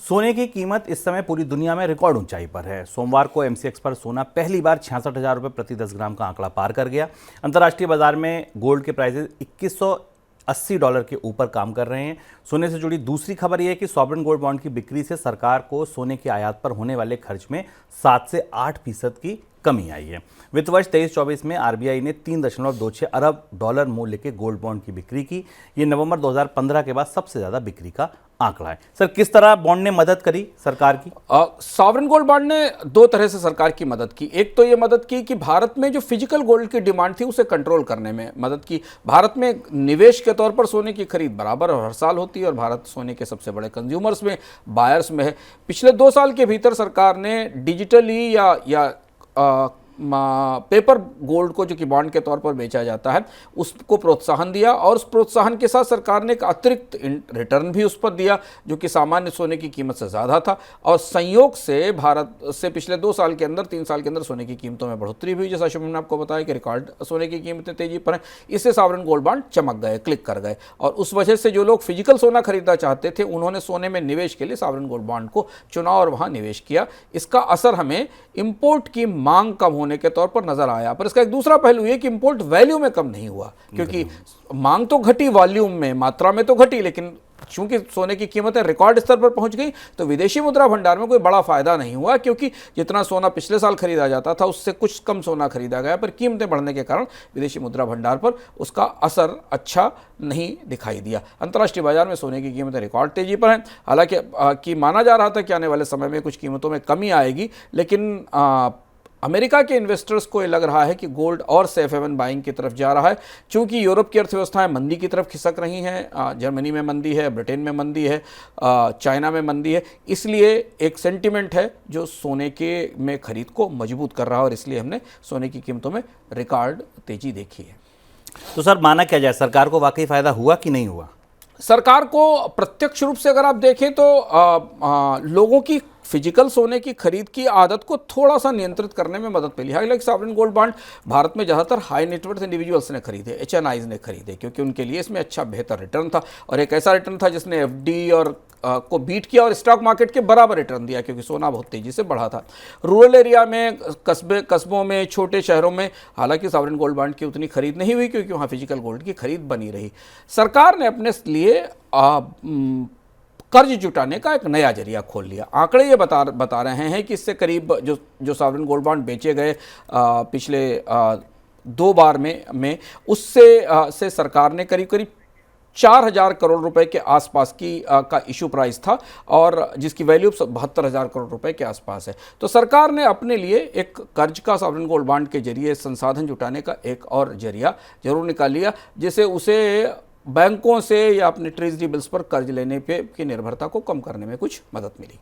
सोने की कीमत इस समय पूरी दुनिया में रिकॉर्ड ऊंचाई पर है। सोमवार को एमसीएक्स पर सोना पहली बार 66,000 रुपये प्रति 10 ग्राम का आंकड़ा पार कर गया। अंतर्राष्ट्रीय बाजार में गोल्ड के प्राइसेस $2180 के ऊपर काम कर रहे हैं। सोने से जुड़ी दूसरी खबर यह है कि सॉवरेन गोल्ड बॉन्ड की बिक्री से सरकार को सोने की आयात पर होने वाले खर्च में 7 से 8% की कमी आई है। वित्त वर्ष 23-24 में आरबीआई ने $3.26 अरब मूल्य के गोल्ड बॉन्ड की बिक्री की। ये नवंबर 2015 के बाद सबसे ज्यादा बिक्री का आंकड़ा है। सर, किस तरह बॉन्ड ने मदद करी सरकार की? सॉवरेन गोल्ड बॉन्ड ने दो तरह से सरकार की मदद की। एक तो ये मदद की कि भारत में जो फिजिकल गोल्ड की डिमांड थी उसे कंट्रोल करने में मदद की। भारत में निवेश के तौर पर सोने की खरीद बराबर और हर साल होती है और भारत सोने के सबसे बड़े कंज्यूमर्स में, बायर्स में है। पिछले 2 साल के भीतर सरकार ने डिजिटली या पेपर गोल्ड को, जो कि बॉन्ड के तौर पर बेचा जाता है, उसको प्रोत्साहन दिया और उस प्रोत्साहन के साथ सरकार ने एक अतिरिक्त रिटर्न भी उस पर दिया जो कि सामान्य सोने की कीमत से ज़्यादा था। और संयोग से भारत से पिछले 2 साल के अंदर, 3 साल के अंदर सोने की कीमतों में बढ़ोतरी हुई। जैसा शुभम ने आपको बताया कि रिकॉर्ड सोने की कीमतें तेजी पर हैं। इससे सॉवरेन गोल्ड बॉन्ड चमक गए, क्लिक कर गए और उस वजह से जो लोग फिजिकल सोना खरीदना चाहते थे उन्होंने सोने में निवेश के लिए सॉवरेन गोल्ड बॉन्ड को चुना और वहाँ निवेश किया। इसका असर हमें इंपोर्ट की मांग कम होने के तौर पर नजर आया। पर इसका एक दूसरा पहलू ये कि इंपोर्ट वैल्यू में कम नहीं हुआ, क्योंकि मांग तो घटी, वॉल्यूम में, मात्रा में तो घटी, लेकिन चूंकि सोने की कीमतें रिकॉर्ड स्तर पर पहुंच गई तो विदेशी मुद्रा भंडार में कोई बड़ा फायदा नहीं हुआ, क्योंकि जितना सोना पिछले साल खरीदा जाता था उससे कुछ कम सोना खरीदा गया। पर कीमतें बढ़ने के कारण विदेशी मुद्रा भंडार पर उसका असर अच्छा नहीं दिखाई दिया। अंतर्राष्ट्रीय बाजार में सोने की कीमतें रिकॉर्ड तेजी पर हैं। हालांकि माना जा रहा था कि आने वाले समय में कुछ कीमतों में कमी आएगी, लेकिन अमेरिका के इन्वेस्टर्स को ये लग रहा है कि गोल्ड और सेफ हेवन बाइंग की तरफ जा रहा है। चूंकि यूरोप की अर्थव्यवस्थाएं मंदी की तरफ खिसक रही हैं, जर्मनी में मंदी है, ब्रिटेन में मंदी है, चाइना में मंदी है, इसलिए एक सेंटिमेंट है जो सोने के में खरीद को मजबूत कर रहा है और इसलिए हमने सोने की कीमतों में रिकॉर्ड तेजी देखी है। तो सर, माना क्या जाए, सरकार को वाकई फायदा हुआ कि नहीं हुआ? सरकार को प्रत्यक्ष रूप से अगर आप देखें तो लोगों की फिजिकल सोने की खरीद की आदत को थोड़ा सा नियंत्रित करने में मदद मिली। हालांकि सॉवरेन गोल्ड बॉन्ड भारत में ज़्यादातर हाई नेटवर्थ इंडिविजुअल्स ने खरीदे, HNIs ने खरीदे, क्योंकि उनके लिए इसमें अच्छा बेहतर रिटर्न था और एक ऐसा रिटर्न था जिसने एफडी और को बीट किया और स्टॉक मार्केट के बराबर रिटर्न दिया, क्योंकि सोना बहुत तेजी से बढ़ा था। रूरल एरिया में, कस्बों में, छोटे शहरों में हालांकि सॉवरेन गोल्ड बॉन्ड की उतनी खरीद नहीं हुई, क्योंकि वहाँ फिजिकल गोल्ड की खरीद बनी रही। सरकार ने अपने लिए कर्ज जुटाने का एक नया जरिया खोल लिया। आंकड़े ये बता रहे हैं कि इससे करीब जो सॉवरेन गोल्ड बॉन्ड बेचे गए पिछले 2 बार में उससे सरकार ने करीब 4,000 करोड़ रुपए के आसपास का इशू प्राइस था और जिसकी वैल्यू 72,000 करोड़ रुपए के आसपास है। तो सरकार ने अपने लिए एक कर्ज का सॉवरेन गोल्ड बॉन्ड के जरिए संसाधन जुटाने का एक और जरिया जरूर निकाल लिया, जिसे उसे बैंकों से या अपने ट्रेजरी बिल्स पर कर्ज लेने पे की निर्भरता को कम करने में कुछ मदद मिली।